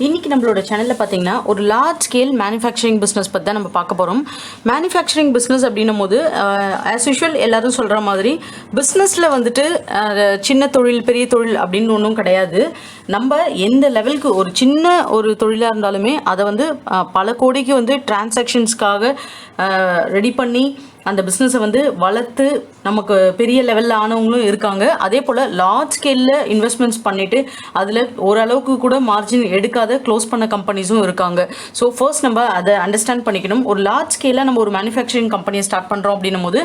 இன்றைக்கி நம்மளோட சேனலில் பார்த்தீங்கன்னா ஒரு லார்ஜ் ஸ்கேல் மேனுஃபேக்சரிங் பிஸ்னஸ் பற்றி தான் நம்ம பார்க்க போகிறோம். மேனுஃபேக்சரிங் பிஸ்னஸ் அப்படின்னும் போது ஆஸ் யூஷுவல் எல்லோரும் சொல்கிற மாதிரி பிஸ்னஸில் வந்துட்டு சின்ன தொழில் பெரிய தொழில் அப்படின்னு ஒன்றும் கிடையாது. நம்ம எந்த லெவலுக்கு ஒரு சின்ன ஒரு தொழிலாக இருந்தாலுமே அதை வந்து பல கோடிக்கு வந்து டிரான்சாக்ஷன்ஸ்க்காக ரெடி பண்ணி அந்த பிஸ்னஸை வந்து வளர்த்து நமக்கு பெரிய லெவலில் ஆனவங்களும் இருக்காங்க. அதே போல் லார்ஜ் ஸ்கேலில் இன்வெஸ்ட்மெண்ட்ஸ் பண்ணிவிட்டு அதில் ஓரளவுக்கு கூட மார்ஜின் எடுக்காத க்ளோஸ் பண்ண கம்பெனிஸும் இருக்காங்க. ஸோ ஃபர்ஸ்ட் நம்ம அதை அண்டர்ஸ்டாண்ட் பண்ணிக்கணும். ஒரு லார்ஜ் ஸ்கேலில் நம்ம ஒரு மேனுஃபேக்சரிங் கம்பெனியை ஸ்டார்ட் பண்ணுறோம் அப்படின்னும் போது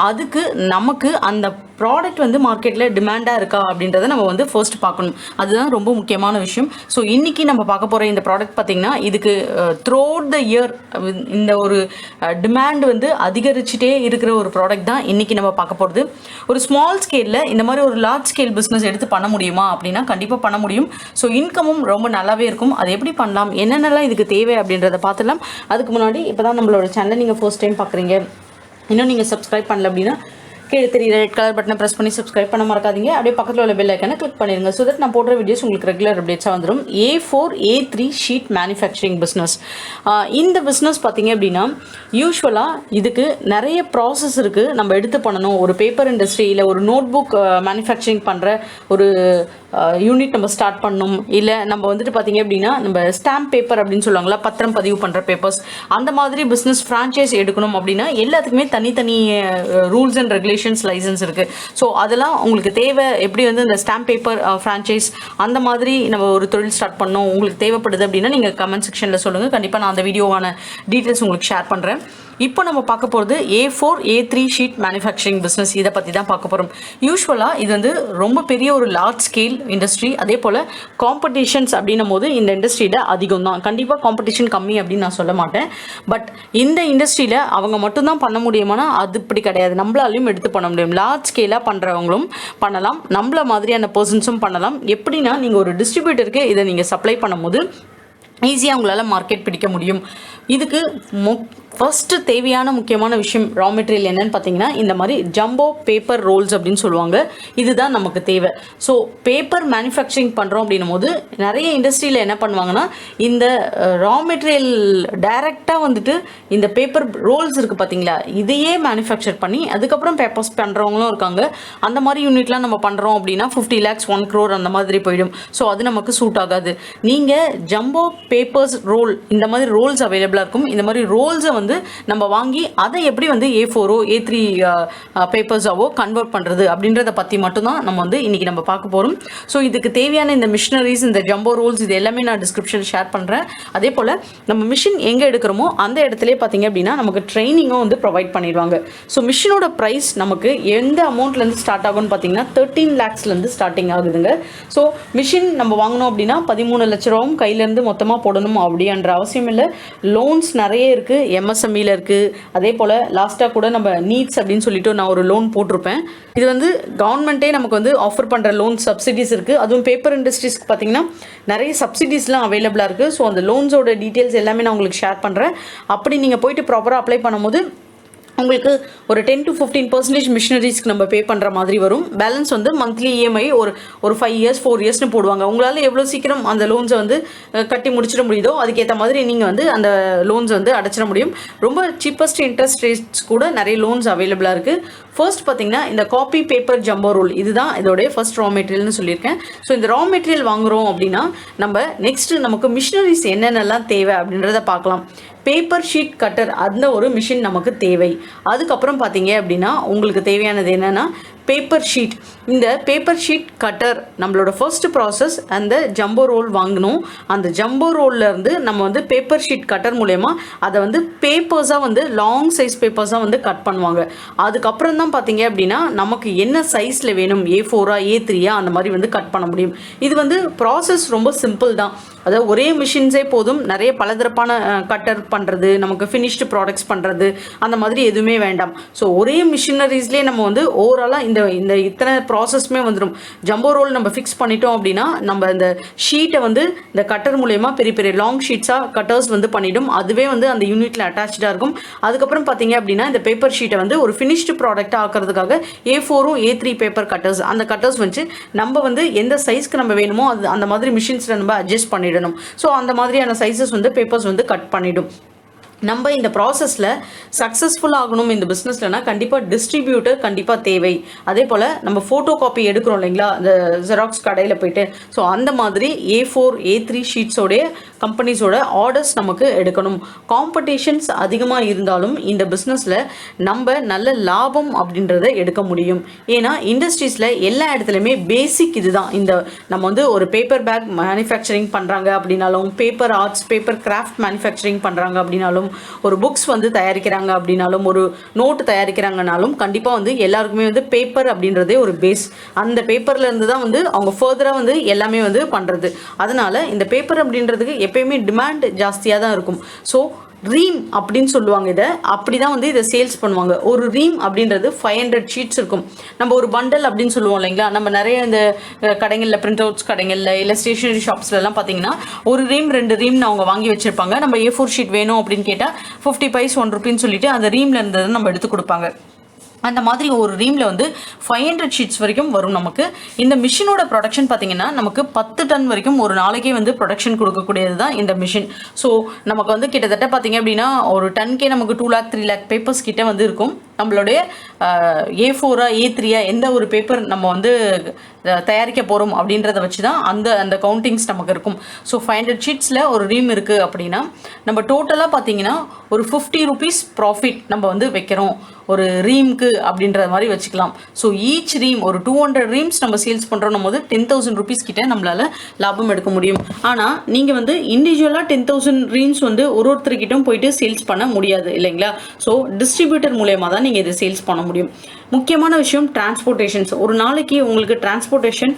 அதுக்கு நமக்கு அந்த ப்ராடக்ட் வந்து மார்க்கெட்டில் டிமாண்டாக இருக்கா அப்படின்றத நம்ம வந்து ஃபர்ஸ்ட் பார்க்கணும். அதுதான் ரொம்ப முக்கியமான விஷயம். ஸோ இன்றைக்கி நம்ம பார்க்க போகிற இந்த ப்ராடக்ட் பார்த்திங்கன்னா இதுக்கு த்ரூ அவுட் த இயர் இந்த ஒரு டிமாண்ட் வந்து அதிகரிச்சுட்டே இருக்கிற ஒரு ப்ராடக்ட் தான் இன்றைக்கி நம்ம பார்க்க போகிறது. ஒரு ஸ்மால் ஸ்கேலில் இந்த மாதிரி ஒரு லார்ஜ் ஸ்கேல் பிஸ்னஸ் எடுத்து பண்ண முடியுமா அப்படின்னா கண்டிப்பாக பண்ண முடியும். ஸோ இன்கமும் ரொம்ப நல்லாவே இருக்கும். அது எப்படி பண்ணலாம், என்னென்னலாம் இதுக்கு தேவை அப்படின்றத பார்த்துலாம். அதுக்கு முன்னாடி இப்போ தான் நம்மளோட சேனலை நீங்கள் ஃபர்ஸ்ட் டைம் பார்க்குறீங்க, இன்னும் நீங்கள் சப்ஸ்கிரைப் பண்ணல அப்படின்னா கீழே தெரியுற ரெட் கலர் பட்டனை ப்ரெஸ் பண்ணி சப்ஸ்கிரைப் பண்ண மறக்காதீங்க. அப்படியே பக்கத்தில் உள்ள பெல் ஐக்கானை கிளிக் பண்ணிடுங்க. ஸோ தட் நான் போடுற வீடியோஸ் உங்களுக்கு ரெகுலர் அப்டேட்ஸாக வந்துடும். A4 A3 sheet manufacturing business. இந்த பிஸ்னஸ் பார்த்தீங்க அப்படின்னா யூஸ்வலாக இதுக்கு நிறைய ப்ராசஸ் இருக்குது. நம்ம எடுத்து பண்ணணும். ஒரு பேப்பர் இண்டஸ்ட்ரியில் ஒரு நோட் புக் மேனுஃபேக்சரிங் பண்ணுற ஒரு யூனிட் நம்ம ஸ்டார்ட் பண்ணணும். இல்லை நம்ம வந்துட்டு பார்த்தீங்க அப்படின்னா நம்ம ஸ்டாம்ப் பேப்பர் அப்படின்னு சொல்லுவாங்களா, பத்திரம் பதிவு பண்ணுற பேப்பர்ஸ், அந்த மாதிரி பிஸ்னஸ் ஃப்ரான்ச்சைஸ் எடுக்கணும் அப்படின்னா எல்லாத்துக்குமே தனித்தனி ரூல்ஸ் அண்ட் ரெகுலேஷன்ஸ் லைசன்ஸ் இருக்குது. ஸோ அதெல்லாம் உங்களுக்கு தேவை. எப்படி வந்து இந்த ஸ்டாம்ப் பேப்பர் ஃப்ரான்ச்சைஸ் அந்த மாதிரி நம்ம ஒரு தொழில் ஸ்டார்ட் பண்ணணும் உங்களுக்கு தேவைப்படுது அப்படின்னா நீங்கள் கமெண்ட் செக்ஷனில் சொல்லுங்கள். கண்டிப்பாக நான் அந்த வீடியோவான டீட்டெயில்ஸ் உங்களுக்கு ஷேர் பண்ணுறேன். இப்போ நம்ம பார்க்க போகிறது A4 A3 sheet manufacturing business. இதை பற்றி தான் பார்க்க போகிறோம். யூஸ்வலாக இது வந்து ரொம்ப பெரிய ஒரு லார்ஜ் ஸ்கேல் இண்டஸ்ட்ரி. அதே போல் காம்படிஷன்ஸ் அப்படின்னும் போது இந்த இண்டஸ்ட்ரியில் அதிகம் தான். கண்டிப்பாக காம்படிஷன் கம்மி அப்படின்னு நான் சொல்ல மாட்டேன். பட் இந்த இண்டஸ்ட்ரியில் அவங்க மட்டும்தான் பண்ண முடியுமானா அது இப்படி கிடையாது. நம்மளாலையும் எடுத்து பண்ண முடியும். லார்ஜ் ஸ்கேலாக பண்ணுறவங்களும் பண்ணலாம், நம்மள மாதிரியான பர்சன்ஸும் பண்ணலாம். எப்படின்னா நீங்கள் ஒரு டிஸ்ட்ரிபியூட்டருக்கு இதை நீங்கள் சப்ளை பண்ணும்போது ஈஸியாக உங்களால் மார்க்கெட் பிடிக்க முடியும். இதுக்கு ஃபஸ்ட்டு தேவையான முக்கியமான விஷயம் ரா மெட்டீரியல் என்னன்னு பார்த்தீங்கன்னா இந்த மாதிரி ஜம்போ பேப்பர் ரோல்ஸ் அப்படின்னு சொல்லுவாங்க. இதுதான் நமக்கு தேவை. ஸோ பேப்பர் மேனுஃபேக்சரிங் பண்ணுறோம் அப்படின்னும் போது நிறைய இண்டஸ்ட்ரியில் என்ன பண்ணுவாங்கன்னா இந்த ரா மெட்டீரியல் டைரெக்டாக வந்துட்டு இந்த பேப்பர் ரோல்ஸ் இருக்குது பார்த்தீங்களா, இதையே மேனுஃபேக்சர் பண்ணி அதுக்கப்புறம் பேப்பர்ஸ் பண்ணுறவங்களும் இருக்காங்க. அந்த மாதிரி யூனிட்லாம் நம்ம பண்ணுறோம் அப்படின்னா 50 lakhs 1 crore அந்த மாதிரி போயிடும். ஸோ அது நமக்கு சூட் ஆகாது. நீங்கள் ஜம்போ பேப்பர்ஸ் ரோல் இந்த மாதிரி ரோல்ஸ் அவைலபிளாக இருக்கும். இந்த மாதிரி ரோல்ஸை வந்து நம்ம வாங்கி அதை எப்படி வந்து A4 A3 பேப்பர்ஸாவோ கன்வெர்ட் பண்ணுறது அப்படின்றத பற்றி மட்டும்தான் நம்ம வந்து இன்றைக்கி நம்ம பார்க்க போகிறோம். ஸோ இதுக்கு தேவையான இந்த மிஷினரிஸ், இந்த ஜம்போ ரோல்ஸ், இது எல்லாமே நான் டிஸ்கிரிப்ஷனில் ஷேர் பண்ணுறேன். அதே போல் நம்ம மிஷின் எங்கே எடுக்கிறோமோ அந்த இடத்துலேயே பார்த்தீங்க அப்படின்னா நமக்கு ட்ரைனிங்கும் வந்து ப்ரொவைட் பண்ணிடுவாங்க. ஸோ மிஷினோட ப்ரைஸ் நமக்கு எந்த அமௌண்ட்லேருந்து ஸ்டார்ட் ஆகும்னு பார்த்தீங்கன்னா 13 lakhsலேருந்து ஸ்டார்டிங் ஆகுதுங்க. ஸோ மிஷின் நம்ம வாங்கணும் அப்படின்னா 13 லட்ச ரூபாவும் கையிலேருந்து மொத்தமாக போடணும் அப்படின்ற அவசியம் இல்லை. லோன்ஸ் நிறைய இருக்குது, MSMEல இருக்குது. அதே போல் லாஸ்ட்டாக கூட நம்ம நீட்ஸ் அப்படின்னு சொல்லிட்டு நான் ஒரு லோன் போட்டிருப்பேன். இது வந்து கவர்மெண்ட்டே நமக்கு வந்து ஆஃபர் பண்ணுற லோன் சப்சிடிஸ் இருக்குது. அதுவும் பேப்பர் இண்டஸ்ட்ரீஸ்க்கு பார்த்தீங்கன்னா நிறைய சப்சிடிஸ்லாம் அவைலபிளாக இருக்குது. ஸோ அந்த லோன்ஸோட டீட்டெயில்ஸ் எல்லாமே நான் உங்களுக்கு ஷேர் பண்ணுறேன். அப்படி நீங்கள் போயிட்டு ப்ராப்பராக அப்ளை பண்ணும்போது உங்களுக்கு ஒரு 10 to 15% மிஷினரிஸ்க்கு நம்ம பே பண்ணுற மாதிரி வரும். பேலன்ஸ் வந்து மந்த்லி EMI ஒரு 5 years 4 yearsனு போடுவாங்க. உங்களால் எவ்வளோ சீக்கிரம் அந்த லோன்ஸை வந்து கட்டி முடிச்சிட முடியுதோ அதுக்கேற்ற மாதிரி நீங்கள் வந்து அந்த லோன்ஸ் வந்து அடைச்சிட முடியும். ரொம்ப சீப்பஸ்ட் இன்ட்ரெஸ்ட் ரேட்ஸ் கூட நிறைய லோன்ஸ் அவைலபிளாக இருக்குது. ஃபர்ஸ்ட் பார்த்தீங்கன்னா இந்த காப்பி பேப்பர் ஜம்போ ரோல் இதுதான் இதோடைய ஃபர்ஸ்ட் ரா மெட்டீரியல்னு சொல்லியிருக்கேன். ஸோ இந்த ரா மெட்டீரியல் வாங்குகிறோம் அப்படின்னா நம்ம நெக்ஸ்ட்டு நமக்கு மிஷினரிஸ் என்னென்னலாம் தேவை அப்படின்றத பார்க்கலாம். பேப்பர் ஷீட் கட்டர் அந்த ஒரு மிஷின் நமக்கு தேவை. அதுக்கப்புறம் பார்த்தீங்க அப்படின்னா உங்களுக்கு தேவையானது என்னென்னா பேப்பர் ஷீட். இந்த பேப்பர் ஷீட் கட்டர் நம்மளோட ஃபர்ஸ்ட் ப்ராசஸ் அந்த ஜம்போ ரோல் வாங்கணும். அந்த ஜம்போ ரோல்லேருந்து நம்ம வந்து பேப்பர் ஷீட் கட்டர் மூலயமா அதை வந்து பேப்பர்ஸாக வந்து லாங் சைஸ் பேப்பர்ஸாக வந்து கட் பண்ணுவாங்க. அதுக்கப்புறம் தான் பார்த்தீங்க அப்படின்னா நமக்கு என்ன சைஸில் வேணும், A4 A3 அந்த மாதிரி வந்து கட் பண்ண முடியும். இது வந்து ப்ராசஸ் ரொம்ப சிம்பிள் தான். அதாவது ஒரே மிஷின்ஸே போதும். நிறைய பலதரப்பான கட்டர் பண்ணுறது, நமக்கு ஃபினிஷ்டு ப்ராடக்ட்ஸ் பண்ணுறது அந்த மாதிரி எதுவுமே வேண்டாம். ஸோ ஒரே மிஷினரிஸ்லேயே நம்ம வந்து ஓவராலாக இந்த இந்த இத்தனை ப்ராசஸ்மே வந்துடும். ஜம்போ ரோல் நம்ம ஃபிக்ஸ் பண்ணிட்டோம் அப்படின்னா நம்ம இந்த ஷீட்டை வந்து இந்த கட்டர் மூலயமா பெரிய பெரிய லாங் ஷீட்ஸாக கட்டர்ஸ் வந்து பண்ணிடும். அதுவே வந்து அந்த யூனிட்டில் அட்டாச்சாக இருக்கும். அதுக்கப்புறம் பார்த்தீங்க அப்படின்னா இந்த பேப்பர் ஷீட்டை வந்து ஒரு ஃபினிஷ்டு ப்ராடக்டாக ஆக்கிறதுக்காக A4 A3 பேப்பர் கட்டர்ஸ், அந்த கட்டர்ஸ் வச்சு நம்ம வந்து எந்த சைஸ்க்கு நம்ம வேணுமோ அது அந்த மாதிரி மிஷின்ஸில் நம்ம அட்ஜஸ்ட் பண்ணிடணும். ஸோ அந்த மாதிரியான சைஸஸ் வந்து பேப்பர்ஸ் வந்து கட் பண்ணிடும். நம்ம இந்த ப்ராசஸில் சக்ஸஸ்ஃபுல் ஆகணும் இந்த பிஸ்னஸ்லனா கண்டிப்பாக டிஸ்ட்ரிபியூட்டர் கண்டிப்பாக தேவை. அதே போல் நம்ம ஃபோட்டோ காப்பி எடுக்கிறோம் இல்லைங்களா இந்த ஜெராக்ஸ் கடையில் போய்ட்டு, ஸோ அந்த மாதிரி A4 A3 ஷீட்ஸோடைய கம்பெனிஸோட ஆர்டர்ஸ் நமக்கு எடுக்கணும். காம்படிஷன்ஸ் அதிகமாக இருந்தாலும் இந்த பிஸ்னஸில் நம்ம நல்ல லாபம் அப்படின்றத எடுக்க முடியும். ஏன்னா இண்டஸ்ட்ரீஸில் எல்லா இடத்துலையுமே பேசிக் இதுதான். இந்த நம்ம வந்து ஒரு பேப்பர் பேக் மேனுஃபேக்சரிங் பண்ணுறாங்க அப்படின்னாலும், paper arts paper craft manufacturing பண்ணுறாங்க அப்படின்னாலும், ஒரு புக்ஸ் வந்து தயாரிக்கிறாங்க அப்படின்னாலும், ஒரு நோட்டு தயாரிக்கிறாங்கனாலும் கண்டிப்பாக வந்து எல்லாருக்குமே வந்து பேப்பர் அப்படின்றதே ஒரு பேஸ். அந்த பேப்பர்ல இருந்து தான் வந்து அவங்க ஃபர்தராக வந்து எல்லாமே வந்து பண்ணுறது. அதனால இந்த பேப்பர் அப்படின்றதுக்கு எப்பயுமே டிமாண்ட் ஜாஸ்தியாக தான் இருக்கும். ஸோ ரீம் அப்படின்னு சொல்லுவாங்க. இதை அப்படி தான் வந்து இதை சேல்ஸ் பண்ணுவாங்க. ஒரு ரீம் அப்படின்றது 500 ஷீட்ஸ் இருக்கும். நம்ம ஒரு பண்டல் அப்படின்னு சொல்லுவோம் இல்லைங்களா, நம்ம நிறைய இந்த கடைகளில் பிரிண்ட் அவுட்ஸ் கடைகளில் இல்லை ஸ்டேஷனரி ஷாப்ஸ்லாம் பார்த்தீங்கன்னா ஒரு ரீம் 2 ரீம்னு அவங்க வாங்கி வச்சுருப்பாங்க. நம்ம A4 ஷீட் வேணும் அப்படின்னு கேட்டால் 50 பைஸ் 1 ரூபின்னு சொல்லிட்டு அந்த ரீமில் இருந்ததை நம்ம எடுத்து கொடுப்பாங்க. அந்த மாதிரி ஒரு ரீமில் வந்து 500 ஷீட்ஸ் வரைக்கும் வரும் நமக்கு. இந்த மிஷினோட ப்ரொடக்ஷன் பார்த்தீங்கன்னா நமக்கு 10 டன் வரைக்கும் ஒரு நாளைக்கே வந்து ப்ரொடக்ஷன் கொடுக்கக்கூடியது தான் இந்த மிஷின். ஸோ நமக்கு வந்து கிட்டத்தட்ட பார்த்தீங்க அப்படின்னா ஒரு டன்கே நமக்கு 2 lakh 3 lakh பேப்பர்ஸ் கிட்ட வந்து இருக்கும். நம்மளுடைய A4 A3 எந்த ஒரு பேப்பர் நம்ம வந்து தயாரிக்க போகிறோம் அப்படின்றத வச்சு தான் அந்த கவுண்டிங்ஸ் நமக்கு இருக்கும். ஸோ 500 ஷீட்ஸில் ஒரு ரீம் இருக்குது அப்படின்னா நம்ம டோட்டலாக பார்த்தீங்கன்னா ஒரு 50 rupees ப்ராஃபிட் நம்ம வந்து வைக்கிறோம் ஒரு ரீம்க்கு அப்படின்ற மாதிரி வச்சுக்கலாம். ஸோ ஈச் ரீம் ஒரு 200 ரீம்ஸ் நம்ம சேல்ஸ் பண்ணுறோம் போது 10,000 rupees கிட்ட நம்மளால் லாபம் எடுக்க முடியும். ஆனால் நீங்கள் வந்து இண்டிவிஜுவலாக 10,000 ரீம்ஸ் வந்து ஒருத்தர்கிட்டும் போயிட்டு சேல்ஸ் பண்ண முடியாது இல்லைங்களா. ஸோ டிஸ்ட்ரிபியூட்டர் மூலயமா தான் நீங்கள் இதை சேல்ஸ் பண்ண முடியும். முக்கியமான விஷயம் டிரான்ஸ்போர்ட்டேஷன்ஸ். ஒரு நாளைக்கு உங்களுக்கு டிரான்ஸ்போர்ட்டேஷன்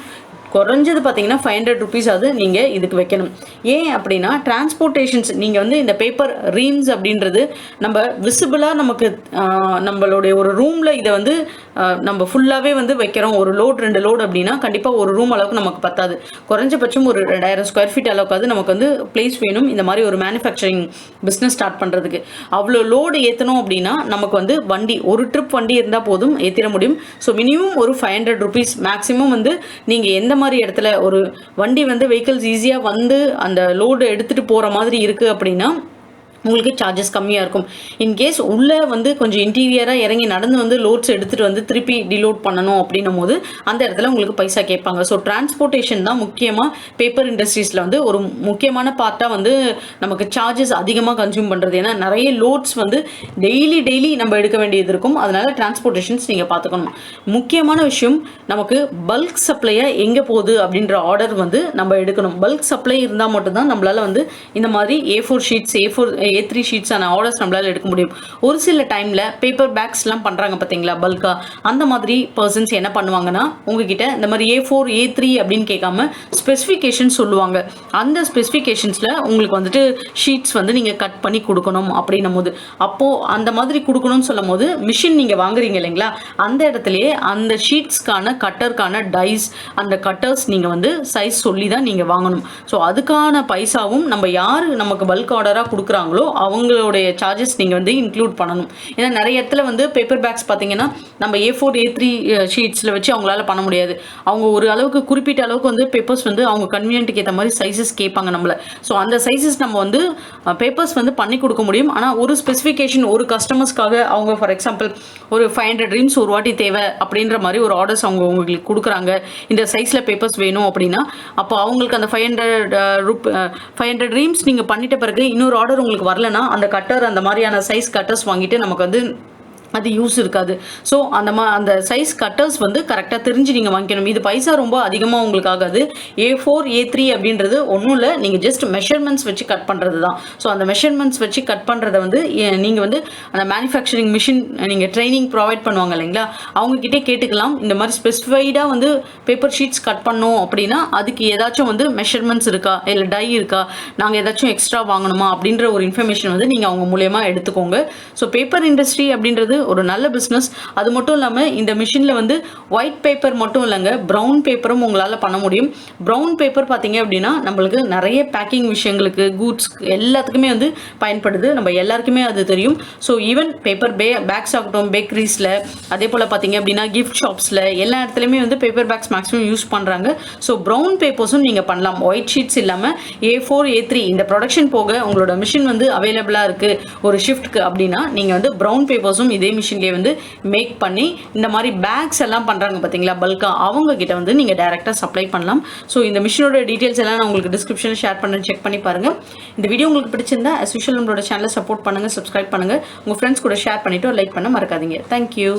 குறைஞ்சது பார்த்தீங்கன்னா 500 rupees அது நீங்கள் இதுக்கு வைக்கணும். ஏன் அப்படின்னா டிரான்ஸ்போர்ட்டேஷன்ஸ் நீங்கள் வந்து இந்த பேப்பர் ரீம்ஸ் அப்படின்றது நம்ம விசிபிளாக நமக்கு நம்மளுடைய ஒரு ரூமில் இதை வந்து நம்ம ஃபுல்லாகவே வந்து வைக்கிறோம். ஒரு லோட் 2 லோடு அப்படின்னா கண்டிப்பாக ஒரு ரூம் அளவுக்கு நமக்கு பத்தாது. குறைஞ்சபட்சம் ஒரு 2000 ஸ்கொயர் ஃபீட் அளவுக்காவது நமக்கு வந்து பிளேஸ் வேணும் இந்த மாதிரி ஒரு மேனுஃபேக்சரிங் பிஸ்னஸ் ஸ்டார்ட் பண்ணுறதுக்கு. அவ்வளோ லோடு ஏற்றணும் அப்படின்னா நமக்கு வந்து வண்டி ஒரு ட்ரிப் வண்டி இருந்தால் போதும் ஏற்றிட முடியும். ஸோ மினிமம் ஒரு 500 rupees மேக்ஸிமம் வந்து நீங்கள் எந்த மாதிரி இடத்துல ஒரு வண்டி வந்து வெஹிக்கிள்ஸ் ஈஸியாக வந்து அந்த லோடு எடுத்துகிட்டு போகிற மாதிரி இருக்குது அப்படின்னா உங்களுக்கு சார்ஜஸ் கம்மியாக இருக்கும். இன்கேஸ் உள்ளே வந்து கொஞ்சம் இன்டீரியராக இறங்கி நடந்து வந்து லோட்ஸ் எடுத்துகிட்டு வந்து திருப்பி டிலோட் பண்ணணும் அப்படின்னும் போது அந்த இடத்துல உங்களுக்கு பைசா கேட்பாங்க. ஸோ டிரான்ஸ்போர்ட்டேஷன் தான் முக்கியமாக பேப்பர் இண்டஸ்ட்ரீஸில் வந்து ஒரு முக்கியமான பார்ட்டாக வந்து நமக்கு சார்ஜஸ் அதிகமாக கன்சியூம் பண்ணுறது. ஏன்னா நிறைய லோட்ஸ் வந்து டெய்லி நம்ம எடுக்க வேண்டியது இருக்கும். அதனால் டிரான்ஸ்போர்ட்டேஷன்ஸ் நீங்கள் பார்த்துக்கணும். முக்கியமான விஷயம் நமக்கு பல்க் சப்ளையாக எங்கே போகுது அப்படின்ற ஆர்டர் வந்து நம்ம எடுக்கணும். பல்க் சப்ளை இருந்தால் மட்டும்தான் நம்மளால் வந்து இந்த மாதிரி A4 ஷீட்ஸ் A3 ஷீட்ஸான ஆர்டர்ஸ் நம்மளால் எடுக்க முடியும். ஒரு சில டைமில் பேப்பர் பேக்ஸ்லாம் பண்ணுறாங்க பார்த்தீங்களா பல்காக, அந்த மாதிரி பர்சன்ஸ் என்ன பண்ணுவாங்கன்னா உங்ககிட்ட இந்த மாதிரி A4 A3 அப்படின்னு கேட்காம ஸ்பெசிஃபிகேஷன் சொல்லுவாங்க. அந்த ஸ்பெசிஃபிகேஷன்ஸில் உங்களுக்கு வந்துட்டு ஷீட்ஸ் வந்து நீங்கள் கட் பண்ணி கொடுக்கணும் அப்படின்னும் போது அப்போது அந்த மாதிரி கொடுக்கணும்னு சொல்லும் போது மிஷின் நீங்கள் வாங்குறீங்க இல்லைங்களா, அந்த இடத்துலையே அந்த ஷீட்ஸ்க்கான கட்டருக்கான டைஸ் அந்த கட்டர்ஸ் நீங்கள் வந்து சைஸ் சொல்லி தான் நீங்கள் வாங்கணும். ஸோ அதுக்கான பைசாவும் நம்ம யார் நமக்கு பல்க் ஆர்டராக கொடுக்குறாங்களோ அவங்களுடைய சார்ஜஸ் நீங்கள் வந்து இன்க்ளூட் பண்ணணும். ஏன்னா நிறைய இடத்துல வந்து பேப்பர் பேக்ஸ் பார்த்தீங்கன்னா நம்ம A4 A3 ஷீட்ஸில் வச்சு அவங்களால பண்ண முடியாது. அவங்க ஒரு அளவுக்கு குறிப்பிட்ட அளவுக்கு வந்து பேப்பர்ஸ் வந்து அவங்க கன்வீனியன்ட்டுக்கு ஏற்ற மாதிரி சைஸஸ் கேட்பாங்க நம்மளை. ஸோ அந்த சைஸஸ் நம்ம வந்து பேப்பர்ஸ் வந்து பண்ணி கொடுக்க முடியும். ஆனால் ஒரு ஸ்பெசிஃபிகேஷன் ஒரு கஸ்டமர்ஸ்க்காக அவங்க ஃபார் எக்ஸாம்பிள் ஒரு 500 ரீம்ஸ் ஒரு வாட்டி தேவை அப்படின்ற மாதிரி ஒரு ஆர்டர்ஸ் அவங்க உங்களுக்கு கொடுக்குறாங்க. இந்த சைஸில் பேப்பர்ஸ் வேணும் அப்படின்னா அப்போ அவங்களுக்கு அந்த 500 ரீம்ஸ் நீங்கள் பண்ணிட்ட பிறகு இன்னொரு ஆர்டர் உங்களுக்கு வரலனா அந்த கட்டர் அந்த மாதிரியான சைஸ் கட்டர்ஸ் வாங்கிட்டு நமக்கு வந்து அது யூஸ் இருக்காது. ஸோ அந்த சைஸ் கட்டர்ஸ் வந்து கரெக்டாக தெரிஞ்சு நீங்கள் வாங்கிக்கணும். இது பைசா ரொம்ப அதிகமாக உங்களுக்கு ஆகாது. A4 A3 அப்படின்றது ஒன்றும் இல்லை, நீங்கள் ஜஸ்ட் மெஷர்மெண்ட்ஸ் வச்சு கட் பண்ணுறது தான். ஸோ அந்த மெஷர்மெண்ட்ஸ் வச்சு கட் பண்ணுறத வந்து நீங்கள் வந்து அந்த மேனுஃபேக்சரிங் மிஷின் நீங்கள் ட்ரைனிங் ப்ரொவைட் பண்ணுவாங்க இல்லைங்களா, அவங்கக்கிட்டே கேட்டுக்கலாம். இந்த மாதிரி ஸ்பெசிஃபைடாக வந்து பேப்பர் ஷீட்ஸ் கட் பண்ணோம் அப்படின்னா அதுக்கு ஏதாச்சும் வந்து மெஷர்மெண்ட்ஸ் இருக்கா இல்லை டை இருக்கா, நாங்கள் ஏதாச்சும் எக்ஸ்ட்ரா வாங்கணுமா அப்படின்ற ஒரு இன்ஃபர்மேஷன் வந்து நீங்கள் அவங்க மூலயமா எடுத்துக்கோங்க. ஸோ பேப்பர் இண்டஸ்ட்ரி அப்படின்றது ஒரு நல்ல பிஸ்னஸ். அது மட்டும் இல்லாமல் இந்த மிஷினில் வந்து ஒயிட் பேப்பர் மட்டும் இல்லைங்க, ப்ரௌன் பேப்பரும் உங்களால் பண்ண முடியும். ப்ரௌன் பேப்பர் பார்த்தீங்க அப்படின்னா நம்மளுக்கு நிறைய பேக்கிங் விஷயங்களுக்கு, கூட்ஸ் எல்லாத்துக்குமே வந்து பயன்படுது. நம்ம எல்லாருக்குமே அது தெரியும். ஸோ ஈவன் பேப்பர் பேக்ஸ் ஆகட்டும், பேக்கரிஸில், அதே போல் பார்த்தீங்க அப்படின்னா கிஃப்ட் ஷாப்ஸில் எல்லா இடத்துலையுமே வந்து பேப்பர் பேக்ஸ் மேக்ஸிமம் யூஸ் பண்ணுறாங்க. ஸோ ப்ரௌன் பேப்பர்ஸும் நீங்கள் பண்ணலாம். ஒயிட் ஷீட்ஸ் இல்லாமல் A4 A3 இந்த ப்ரொடக்ஷன் போக உங்களோட மிஷின் வந்து அவைலபிளாக இருக்குது ஒரு ஷிஃப்ட்க்கு அப்படின்னா நீங்கள் வந்து ப்ரௌன் பேப்பர்ஸும் இதே மிஷின்லேயே வந்து மேக் பண்ணி இந்த மாதிரி பேக்ஸ் எல்லாம் பண்ணுறாங்க பார்த்தீங்களா பல்காக, அவங்க கிட்ட வந்து நீங்கள் டைரெக்டாக சப்ளை பண்ணலாம். ஸோ இந்த மிஷினோட டீட்டெயில்ஸ் எல்லாம் நான் உங்களுக்கு டிஸ்கிரிப்ஷனில் ஷேர் பண்ணுறேன், செக் பண்ணி பாருங்கள். இந்த வீடியோ உங்களுக்கு பிடிச்சிருந்தா as usual நம்மளோட சேனலை சப்போர்ட் பண்ணுங்கள், சப்ஸ்கிரைப் பண்ணுங்கள், உங்கள் ஃப்ரெண்ட்ஸ் கூட ஷேர் பண்ணிவிட்டு லைக் பண்ண மறக்காதீங்க. தேங்க்யூ.